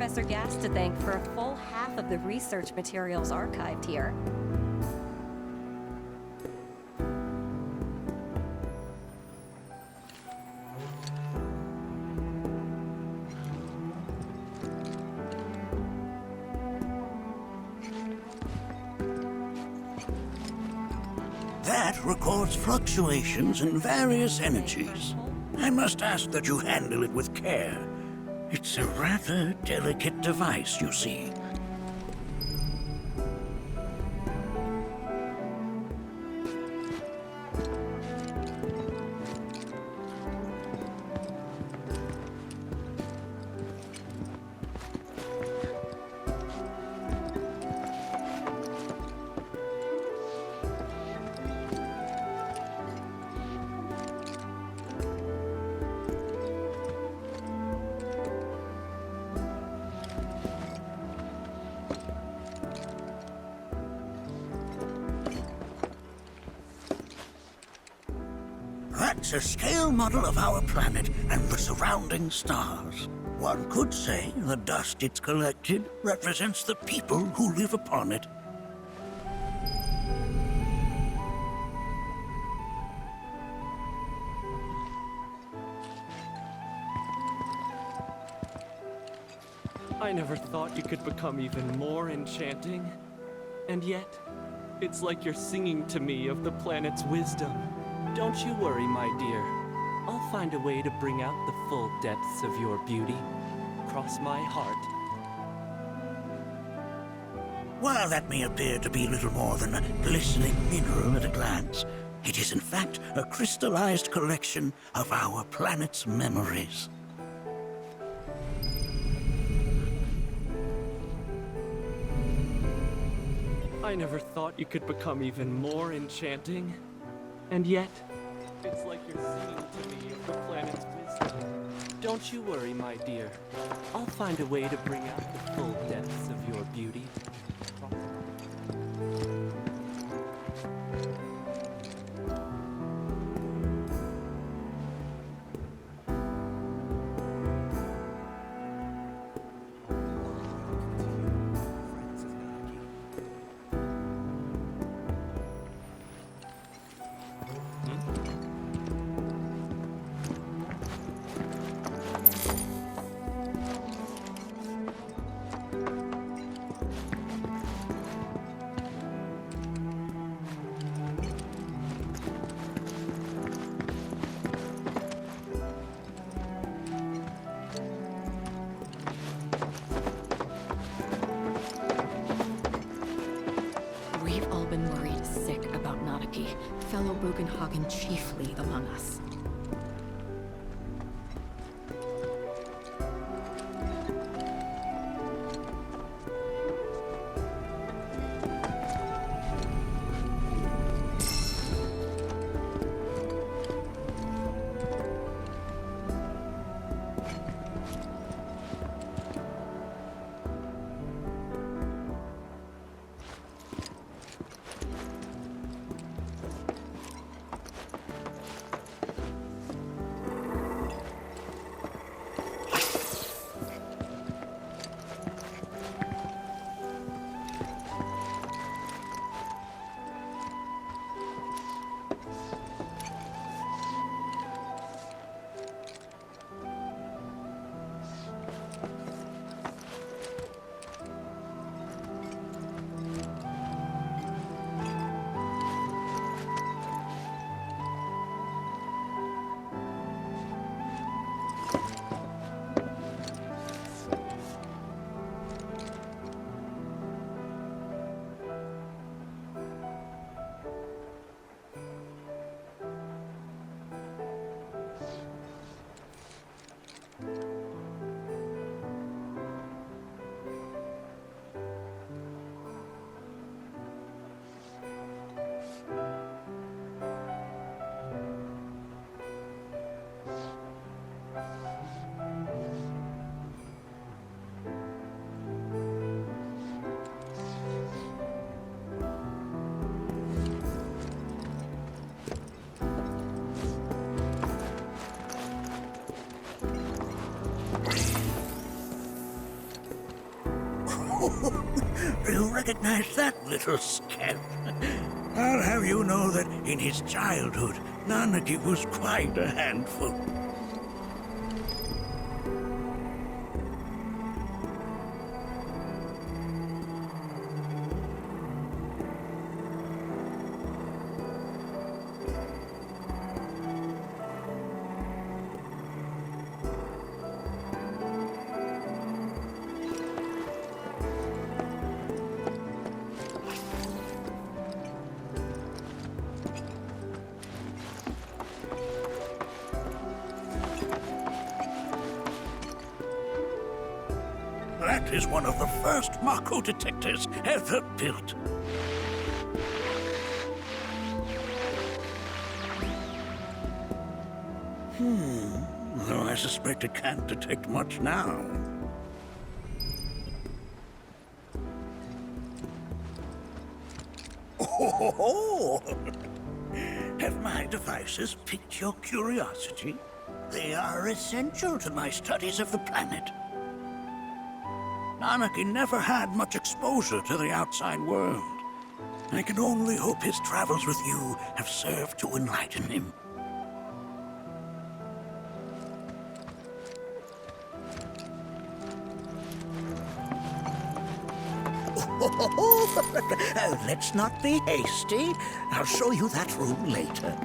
Professor Gas to thank for a full half of the research materials archived here. That records fluctuations in various energies. I must ask that you handle it with care. It's a rather delicate device, you see. That's a scale model of our planet and the surrounding stars. One could say the dust it's collected represents the people who live upon it. I never thought you could become even more enchanting. And yet, it's like you're singing to me of the planet's wisdom. Don't you worry, my dear. I'll find a way to bring out the full depths of your beauty. Cross my heart. While that may appear to be little more than a glistening mineral at a glance, it is in fact a crystallized collection of our planet's memories. I never thought you could become even more enchanting. And yet, it's like you're singing to me of the planet's wisdom. Don't you worry, my dear. I'll find a way to bring out the full depths of your beauty. We've all been worried sick about Nadaki, fellow Bogenhagen chiefly among us. you recognize that little scamp? I'll have you know that in his childhood, Nanaki was quite a handful. That is one of the first Mako detectors ever built. Though I suspect it can't detect much now. Oh! Have my devices piqued your curiosity? They are essential to my studies of the planet. Nanaki never had much exposure to the outside world. I can only hope his travels with you have served to enlighten him. Let's not be hasty. I'll show you that room later.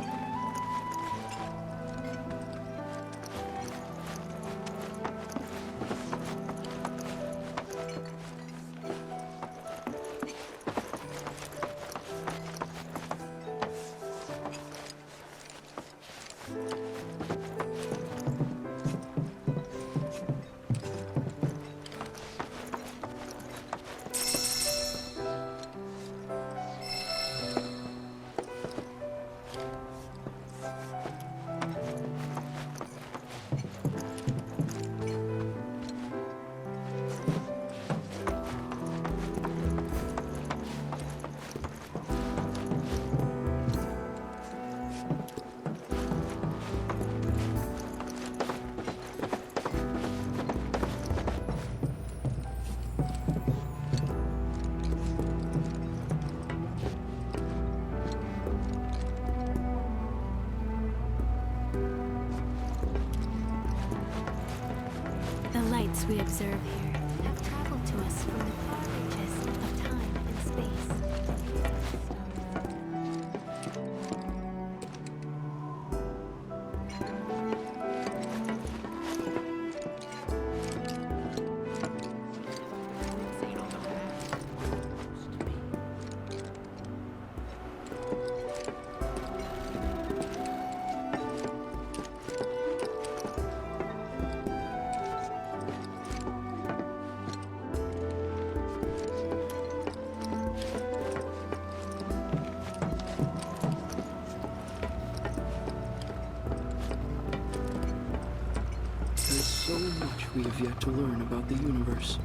The lights we observe here have traveled to us from the far reaches of time and space. There's so much we have yet to learn about the universe.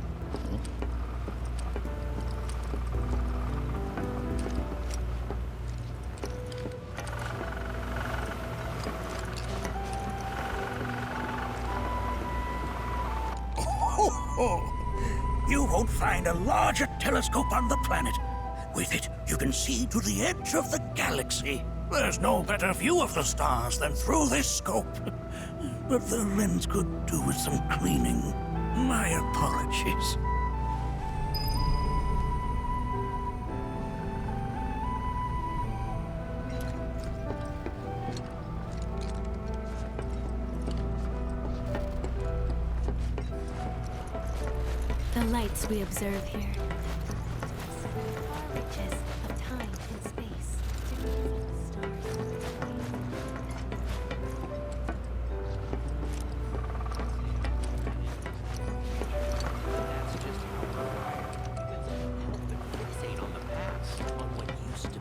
You won't find a larger telescope on the planet. With it, you can see to the edge of the galaxy. There's no better view of the stars than through this scope. But the lens could do with some cleaning. My apologies. The lights we observe here from the far reaches of time and space. Fixate on the past, on what used to be.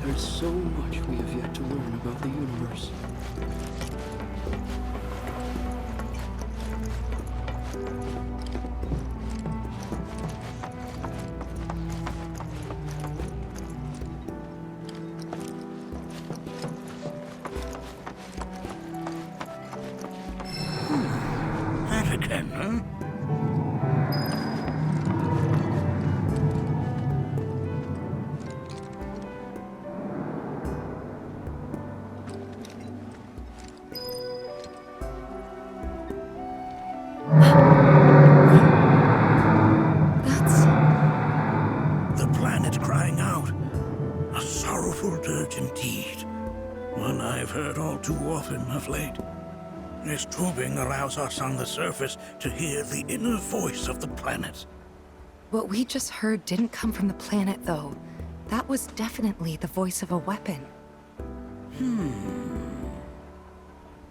There's so much we have yet to learn about the universe. can, huh? That's... The planet crying out. A sorrowful dirge indeed. One I've heard all too often of late. This tubing allows us on the surface to hear the inner voice of the planet. What we just heard didn't come from the planet, though. That was definitely the voice of a weapon.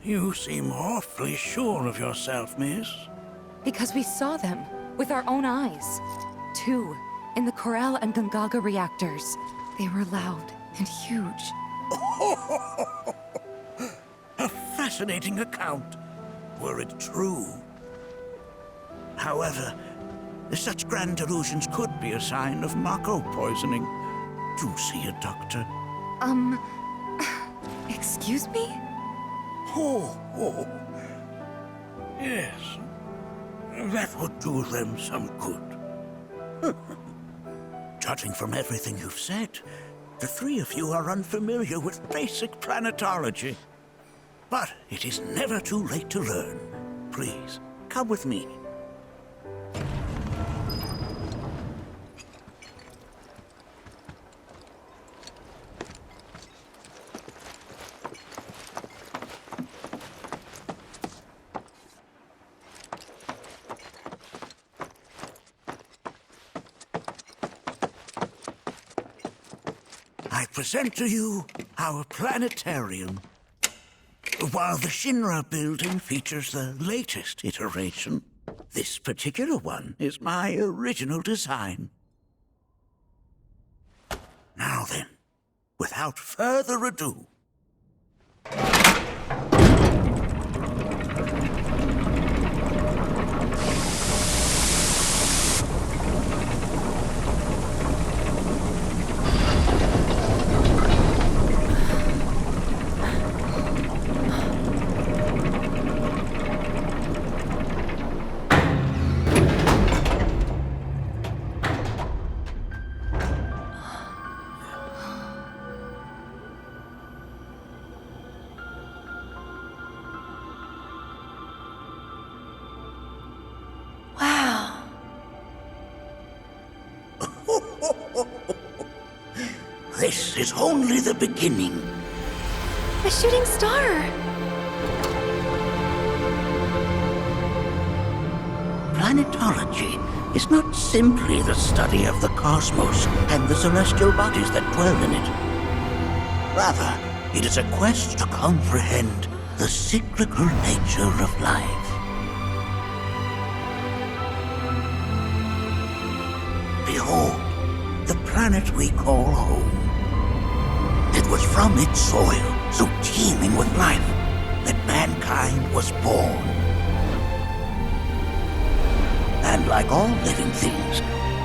You seem awfully sure of yourself, miss. Because we saw them, with our own eyes. Two, in the Corel and Gungaga reactors. They were loud and huge. A fascinating account, were it true. However, such grand delusions could be a sign of Mako poisoning. Do see a doctor. Excuse me? Oh. Yes. That would do them some good. Judging from everything you've said, the three of you are unfamiliar with basic planetology. But it is never too late to learn. Please, come with me. I present to you our planetarium. While the Shinra building features the latest iteration, this particular one is my original design. Now then, without further ado, Wow. this is only the beginning. A shooting star! Planetology is not simply the study of the cosmos and the celestial bodies that dwell in it. Rather, it is a quest to comprehend the cyclical nature of life. Behold, the planet we call home. It was from its soil, so teeming with life, that mankind was born. And like all living things,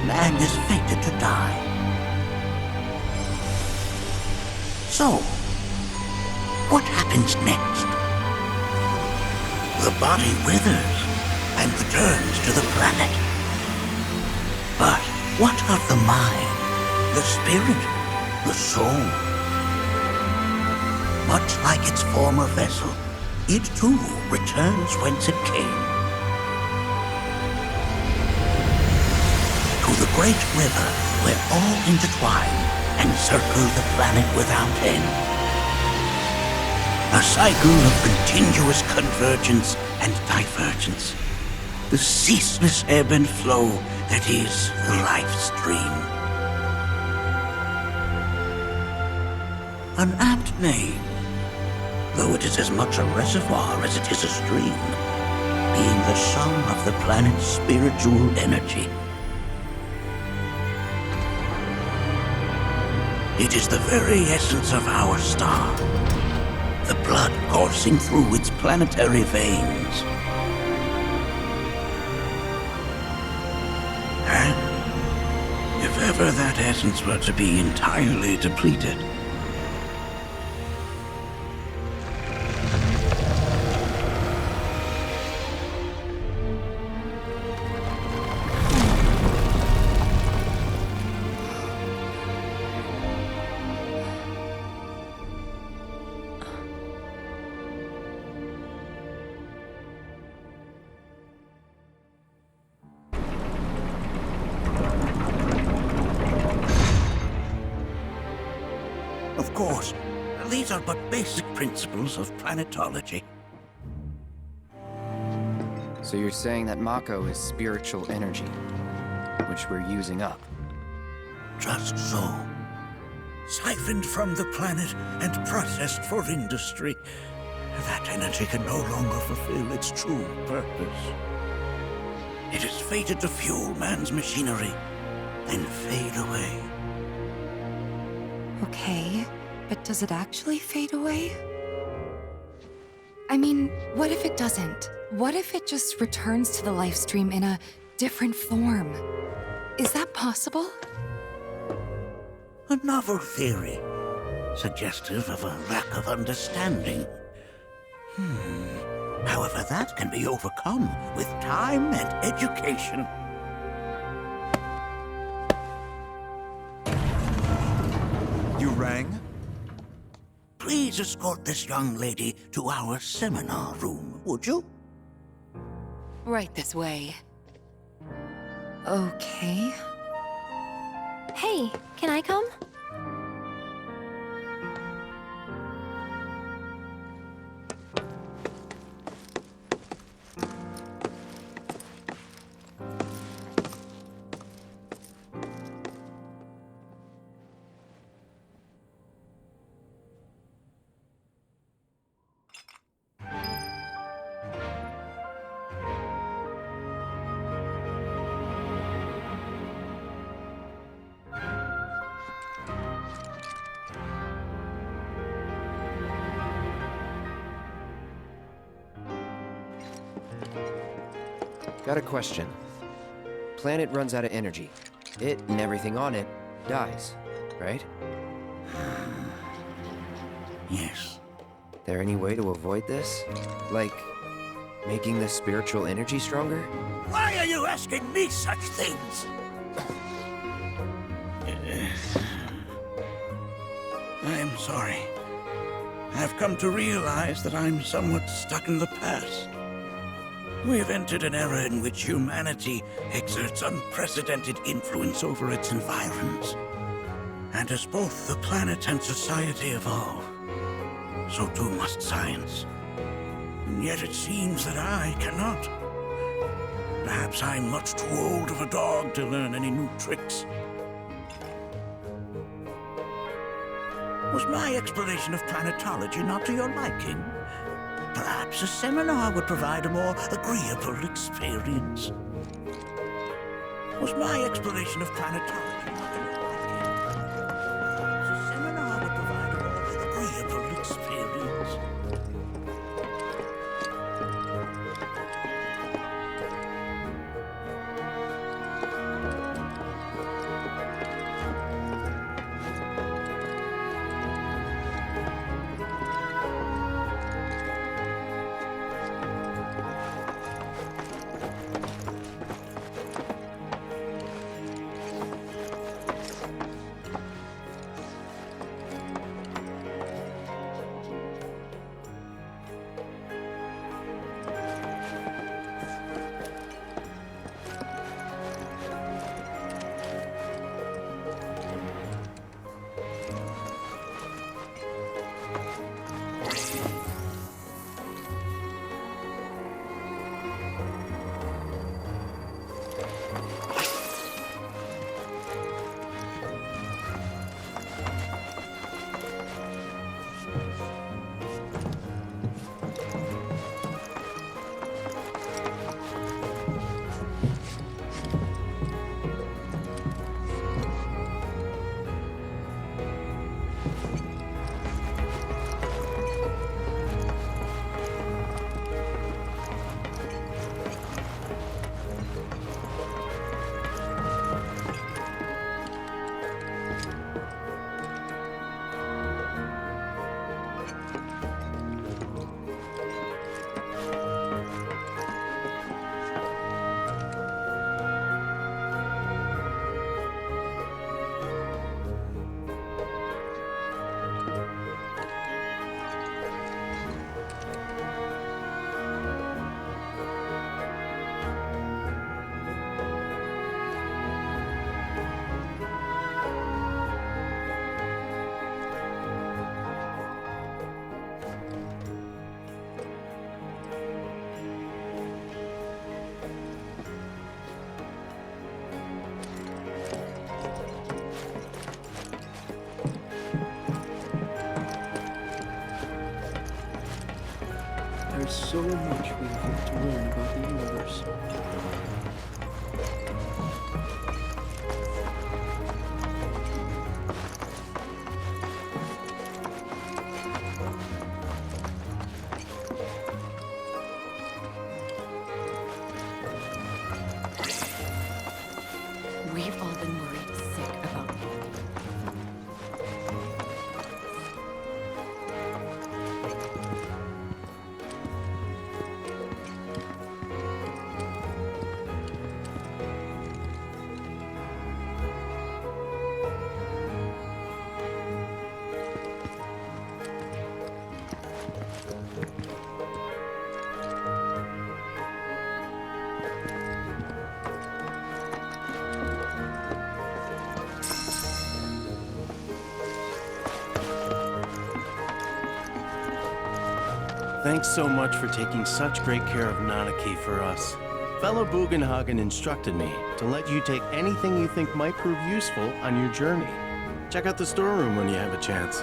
man is fated to die. So, what happens next? The body withers and returns to the planet. But what of the mind, the spirit, the soul? Much like its former vessel, it too returns whence it came. To the great river where all intertwine and circle the planet without end. A cycle of continuous convergence and divergence. The ceaseless ebb and flow that is the life stream. An apt name, though it is as much a reservoir as it is a stream, being the sum of the planet's spiritual energy. It is the very essence of our star, the blood coursing through its planetary veins. And if ever that essence were to be entirely depleted, course, these are but basic principles of planetology. So you're saying that Mako is spiritual energy, which we're using up? Just so. Siphoned from the planet and processed for industry, that energy can no longer fulfill its true purpose. It is fated to fuel man's machinery, then fade away. Okay, but does it actually fade away? I mean, what if it doesn't? What if it just returns to the life stream in a different form? Is that possible? A novel theory, suggestive of a lack of understanding. However, that can be overcome with time and education. You rang? Please escort this young lady to our seminar room, would you? Right this way. Okay. Hey, can I come? Got a question. Planet runs out of energy. It and everything on it dies, right? Yes. There any way to avoid this? Like, making the spiritual energy stronger? Why are you asking me such things? I'm sorry. I've come to realize that I'm somewhat stuck in the past. We've entered an era in which humanity exerts unprecedented influence over its environs. And as both the planet and society evolve, so too must science. And yet it seems that I cannot. Perhaps I'm much too old of a dog to learn any new tricks. Was my explanation of planetology not to your liking? Perhaps a seminar would provide a more agreeable experience. Was my explanation of planetology not to your liking? Perhaps a seminar would provide a more agreeable experience. yet to learn about the universe. We've all been worried sick about you. Thanks so much for taking such great care of Nanaki for us. Fellow Bugenhagen instructed me to let you take anything you think might prove useful on your journey. Check out the storeroom when you have a chance.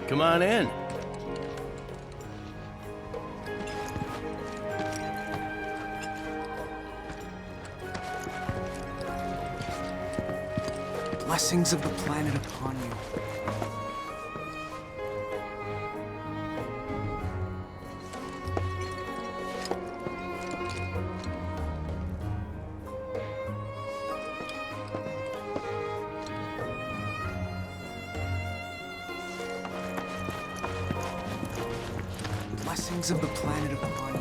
Come on in. Blessings of the planet upon you. Blessings of the planet upon you.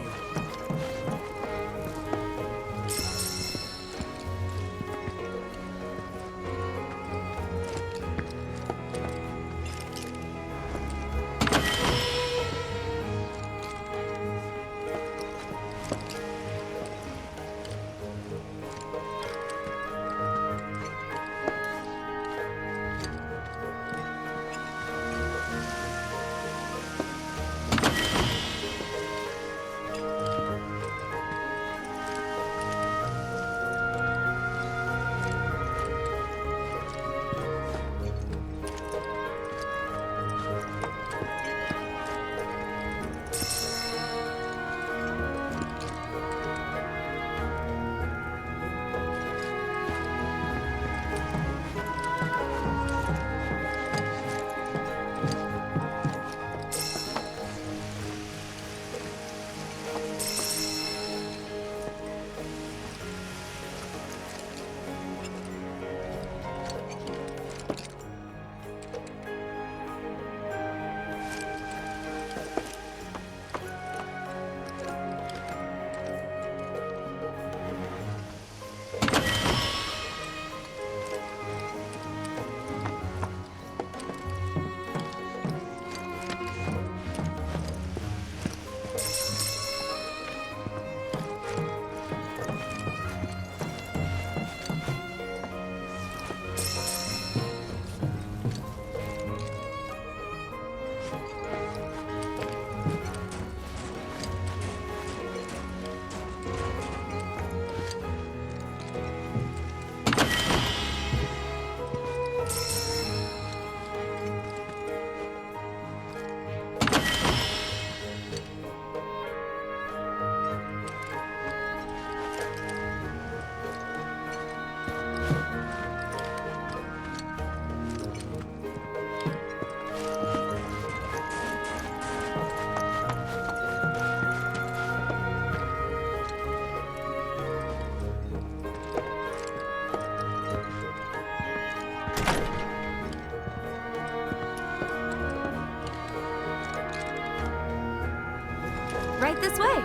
Right this way.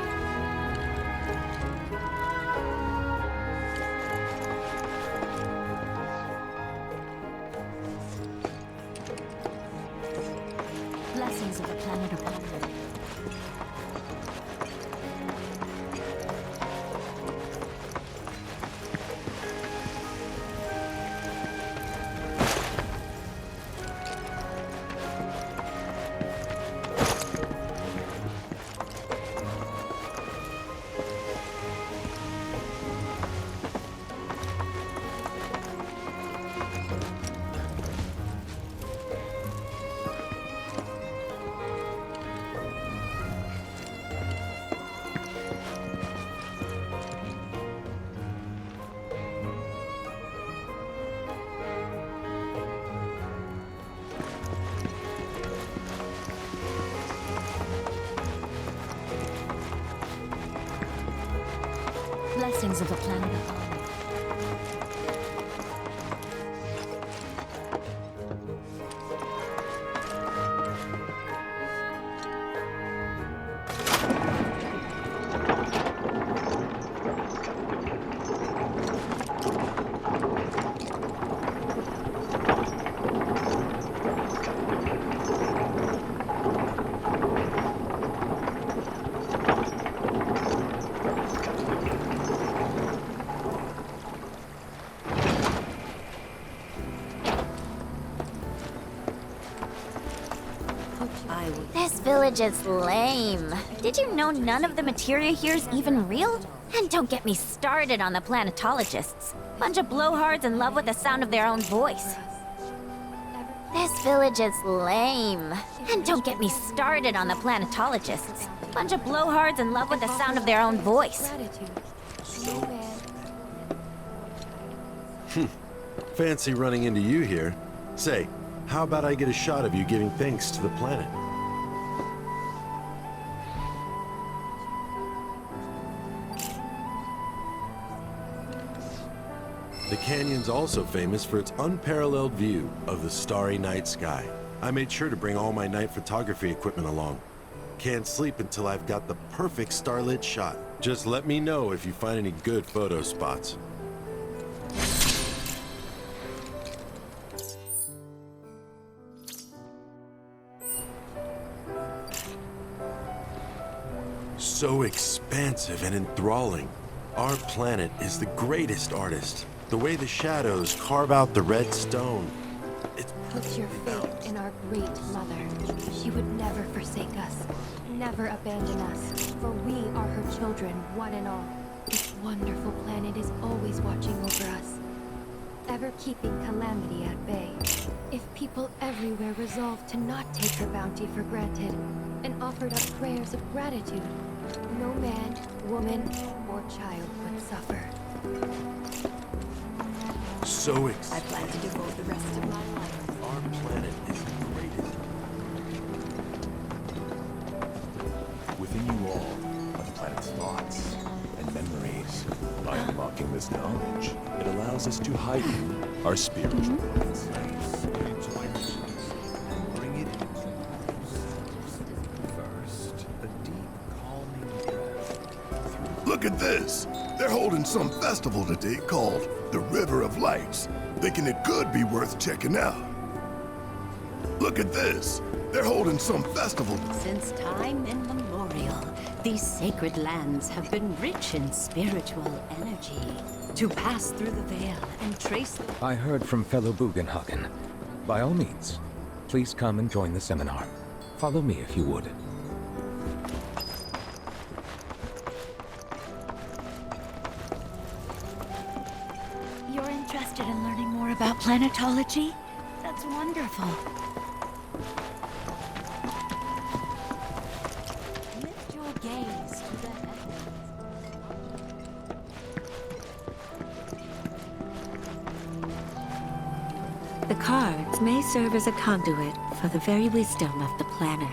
Blessings of the planet upon you. blessings of the planet upon you. This village is lame. Did you know none of the materia here is even real? And don't get me started on the planetologists. Bunch of blowhards in love with the sound of their own voice. This village is lame. And don't get me started on the planetologists. Bunch of blowhards in love with the sound of their own voice. Fancy running into you here. Say, how about I get a shot of you giving thanks to the planet? The canyon's also famous for its unparalleled view of the starry night sky. I made sure to bring all my night photography equipment along. Can't sleep until I've got the perfect starlit shot. Just let me know if you find any good photo spots. So expansive and enthralling. Our planet is the greatest artist. The way the shadows carve out the red stone. It's Put your faith in our great mother. She would never forsake us, never abandon us, for we are her children, one and all. This wonderful planet is always watching over us, ever keeping calamity at bay. If people everywhere resolved to not take her bounty for granted, and offered up prayers of gratitude, no man, woman, or child would suffer. so I plan to devote the rest of my life. Our planet is the greatest. Within you all are the planet's thoughts and memories. By unlocking this knowledge, it allows us to heighten our spiritual insights. Bring it first, a deep, calming breath. Look at this! They're holding some festival today called the River of Lights. Thinking it could be worth checking out. Look at this! They're holding some festival. Since time immemorial, these sacred lands have been rich in spiritual energy. To pass through the veil and trace... I heard from fellow Bugenhagen. By all means, please come and join the seminar. Follow me if you would. You're interested in learning more about planetology? That's wonderful. Lift your gaze to the heavens. The cards may serve as a conduit for the very wisdom of the planet.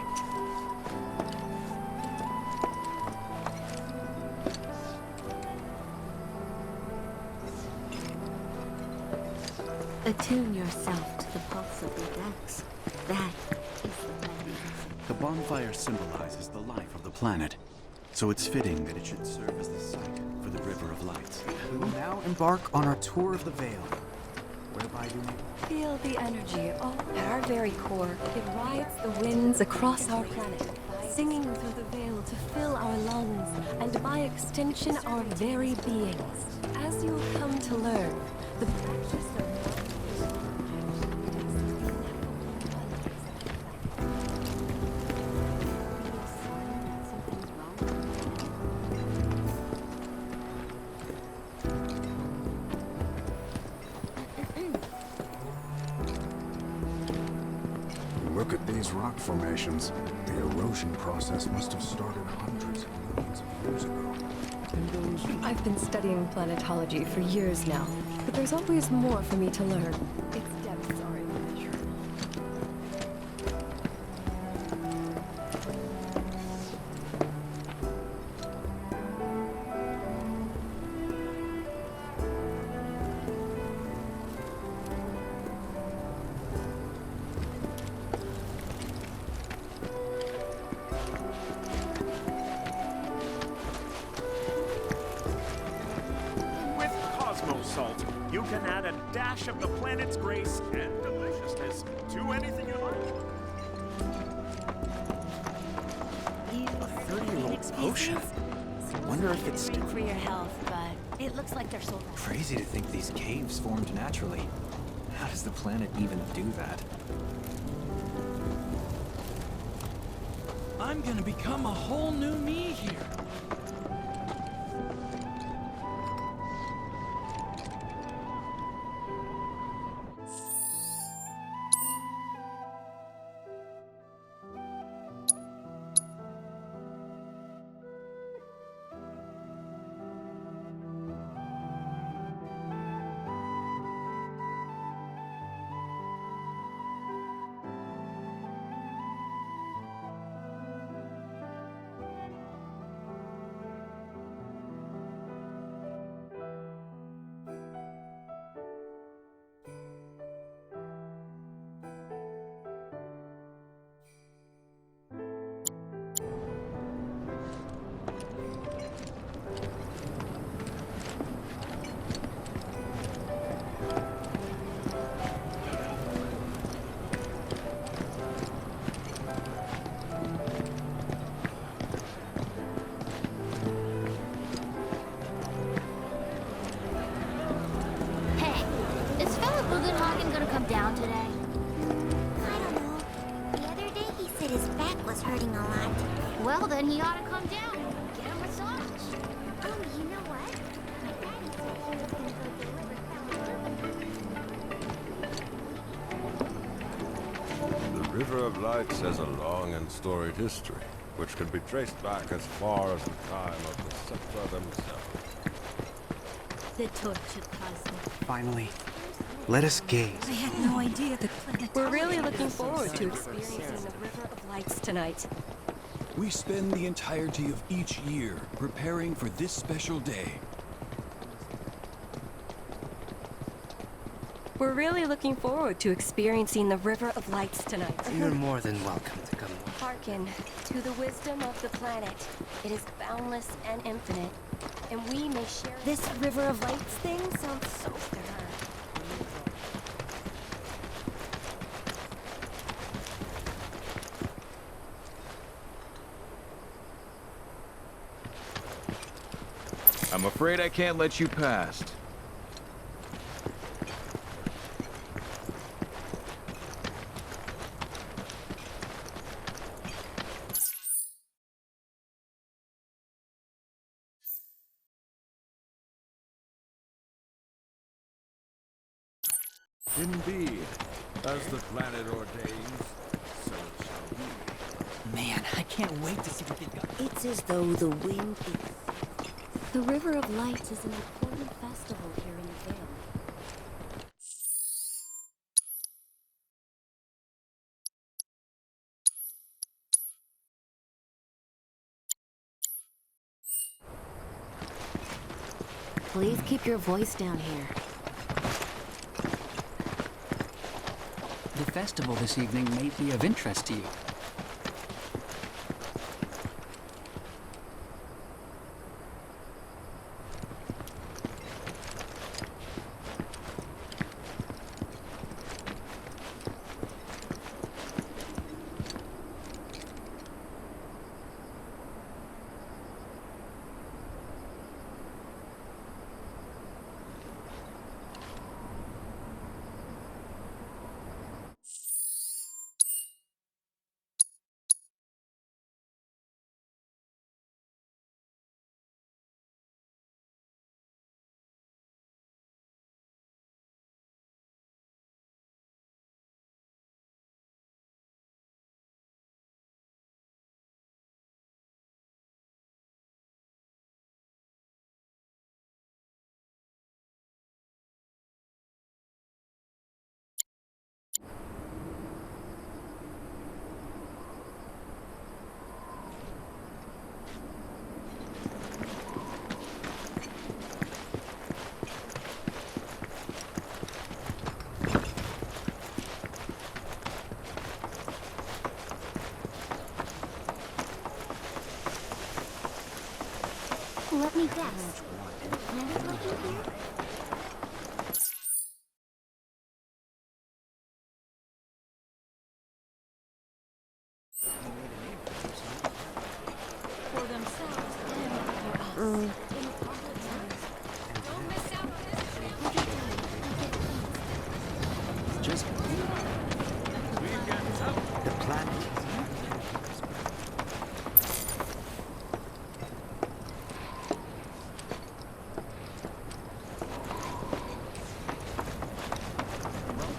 Attune yourself to the pulse of the decks. That is the planet. The bonfire symbolizes the life of the planet, so it's fitting that it should serve as the site for the River of Lights. We will now embark on our tour of the Veil, whereby you may Feel the energy all at our very core. It rides the winds across our planet, singing through the veil to fill our lungs, and by extension our very beings. As you'll come to learn, the practice of Look at these rock formations. The erosion process must have started hundreds of millions of years ago. I've been studying planetology for years now, but there's always more for me to learn. Its depths are immeasurable. can add a dash of the planet's grace and deliciousness to anything you like. A 30-year-old potion. Wonder if it's still... For your health, but it looks like they're sold out. Crazy to think these caves formed naturally. How does the planet even do that? I'm gonna become a whole new me here. Down today? I don't know. The other day he said his back was hurting a lot. Well, then he ought to come down and get a massage. Oh, you know what? My daddy said he was going to go deliver The River of Lights has a long and storied history, which can be traced back as far as the time of the Scepter themselves. The torch of Cosmo. Finally. Let us gaze. I had no idea the planet. We're really looking forward to experiencing the River of Lights tonight. We spend the entirety of each year preparing for this special day. We're really looking forward to experiencing the River of Lights tonight. You're more than welcome to come. Hearken to the wisdom of the planet. It is boundless and infinite, and we may share. This River of Lights thing sounds so stern. I'm afraid I can't let you past. Indeed, as the planet ordains, so it shall be. Man, I can't wait to see what they've got. It's as though the wind is... The River of Lights is an important festival here in the Vale. Please keep your voice down here. The festival this evening may be of interest to you. Let me guess. Planet looking here? Just the planet.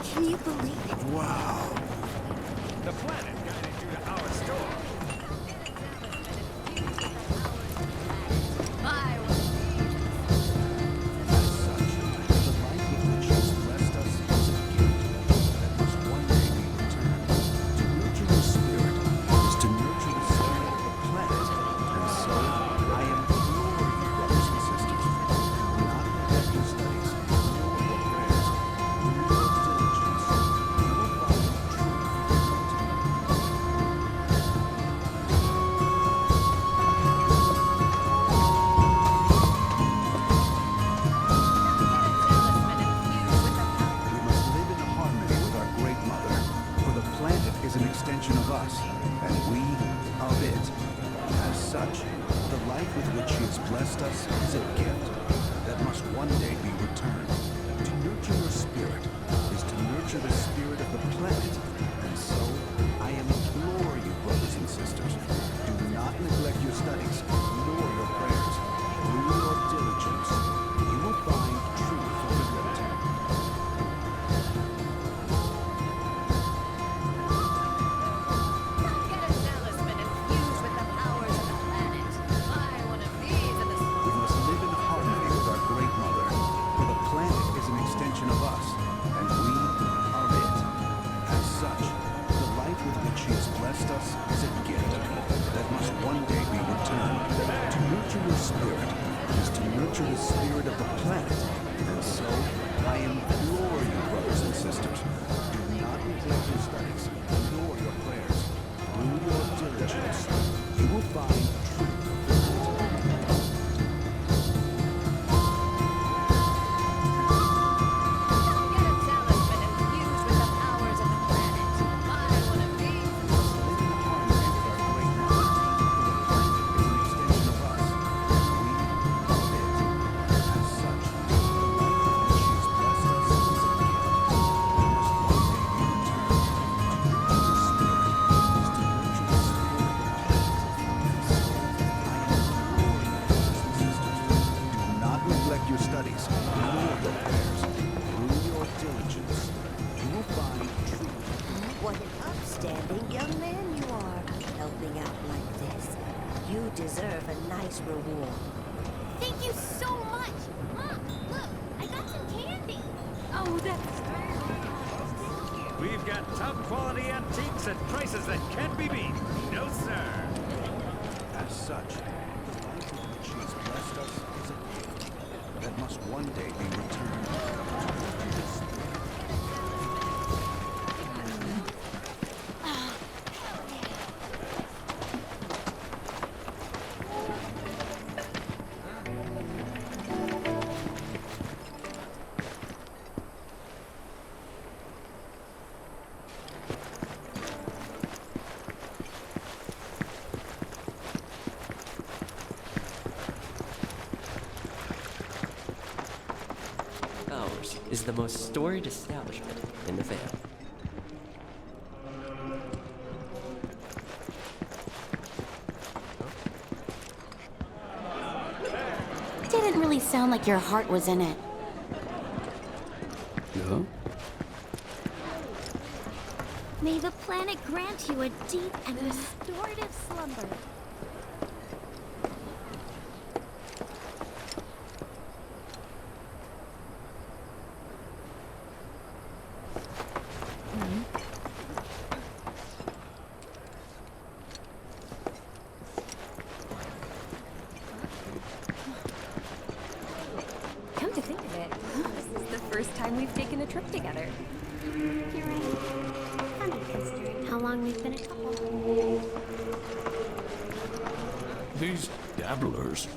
Can you believe it? Wow. The planet guided you to our store. Deserve a nice reward. Thank you so much! Mom, look, I got some candy! Oh, that's We've got top quality antiques at prices that can't be beat. No, sir. As such, the life with which she has blessed us is a gift that must one day be returned. Ours is the most storied establishment in the Vale. Didn't really sound like your heart was in it. No? May the planet grant you a deep and restorative slumber. Come to think of it, this is the first time we've taken a trip together. You're right. Funny considering how long we've been a couple. These dabblers.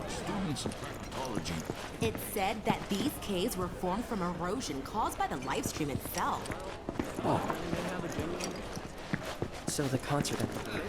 Students of primatology. It's said that these caves were formed from erosion caused by the live stream itself. So the concert at the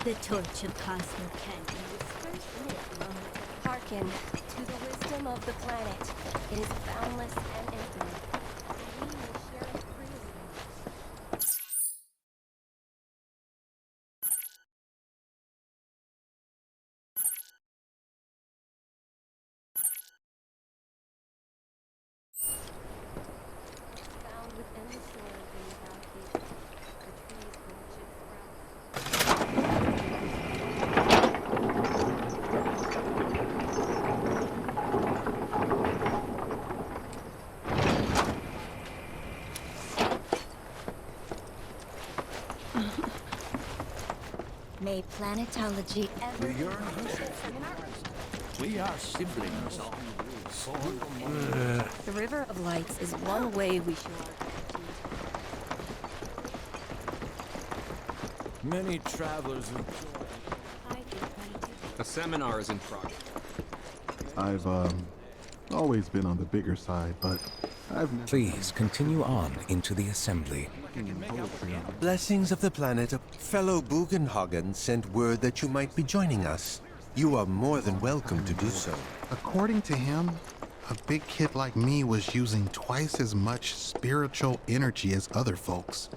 The torch of Cosmo Canyon was first lit long ago. Hearken to the wisdom of the planet. It is boundless and infinite. We may share it freely. Found within the soil beneath our feet, the trees from which it sprouts. May planetology ever... We are siblings. The River of Lights is one way we show our gratitude. Many travelers A seminar is in progress. I've, always been on the bigger side, but I've never... Please continue on into the assembly. Blessings of the planet, a fellow Bugenhagen sent word that you might be joining us. You are more than welcome to do so. According to him, a big kid like me was using twice as much spiritual energy as other folks,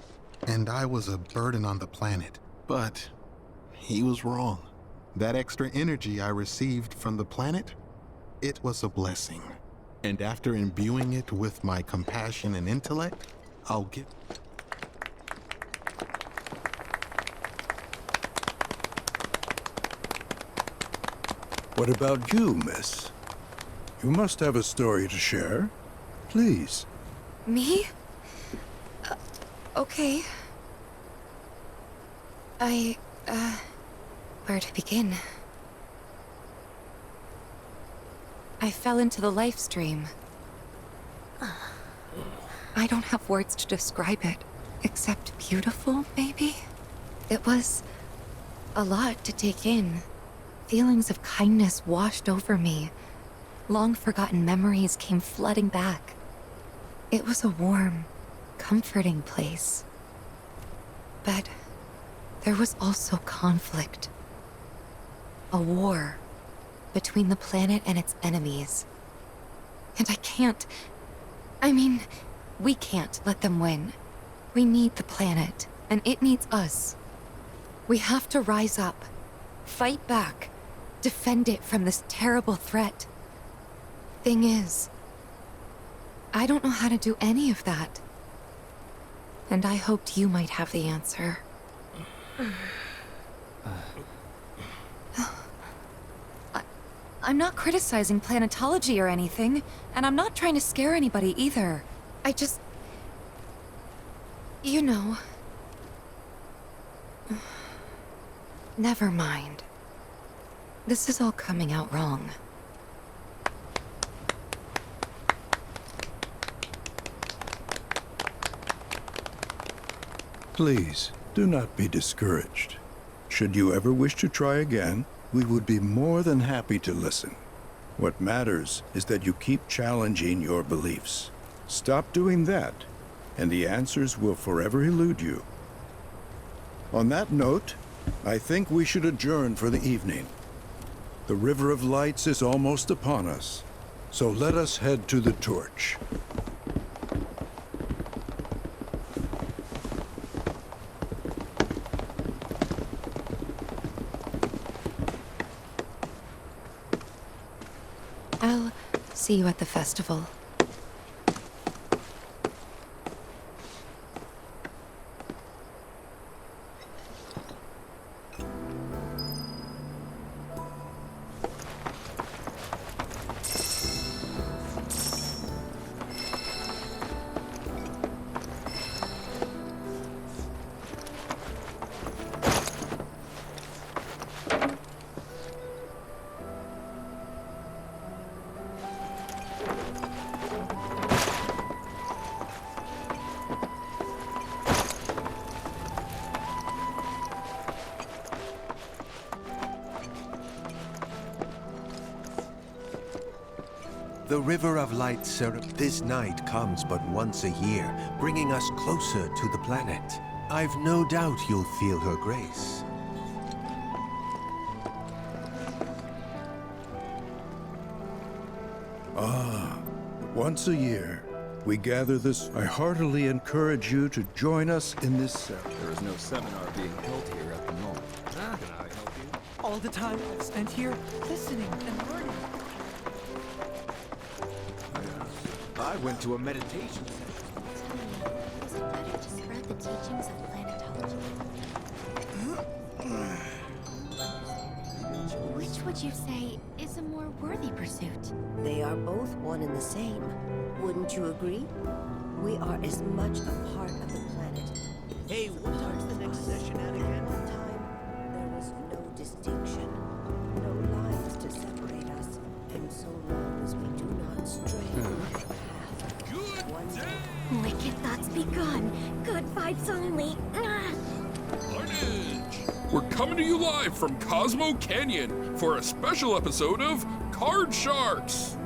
and I was a burden on the planet. But he was wrong. That extra energy I received from the planet, it was a blessing. And after imbuing it with my compassion and intellect, I'll get... What about you, miss? You must have a story to share. Please. Me? Okay. Where to begin? I fell into the life stream. I don't have words to describe it, except beautiful, maybe? It was a lot to take in. Feelings of kindness washed over me. Long-forgotten memories came flooding back. It was a warm, comforting place. But there was also conflict. A war between the planet and its enemies. And we can't let them win. We need the planet, and it needs us. We have to rise up, fight back, defend it from this terrible threat. Thing is, I don't know how to do any of that. And I hoped you might have the answer. I'm not criticizing planetology or anything, and I'm not trying to scare anybody either. I just... You know... Never mind. This is all coming out wrong. Please, do not be discouraged. Should you ever wish to try again, we would be more than happy to listen. What matters is that you keep challenging your beliefs. Stop doing that, and the answers will forever elude you. On that note, I think we should adjourn for the evening. The River of Lights is almost upon us, so let us head to the torch. I'll see you at the festival. The River of Light, sir. This night comes but once a year, bringing us closer to the planet. I've no doubt you'll feel her grace. Once a year, we gather this. I heartily encourage you to join us in this ceremony. There is no seminar being held here at the moment. Can I help you? All the time I've spent here, listening and learning. I went to a meditation session. Is it better to spread the teachings of planetology? Which would you say is a more worthy pursuit? They are both one and the same. Wouldn't you agree? We are as much a part of the planet. Hey, what time's the next session at again? One time, there was no distinction, no lines to separate us, and so long as we do not stray from the path. One day. Wicked thoughts be gone. Good vibes only. We're coming to you live from Cosmo Canyon for a special episode of Card Sharks.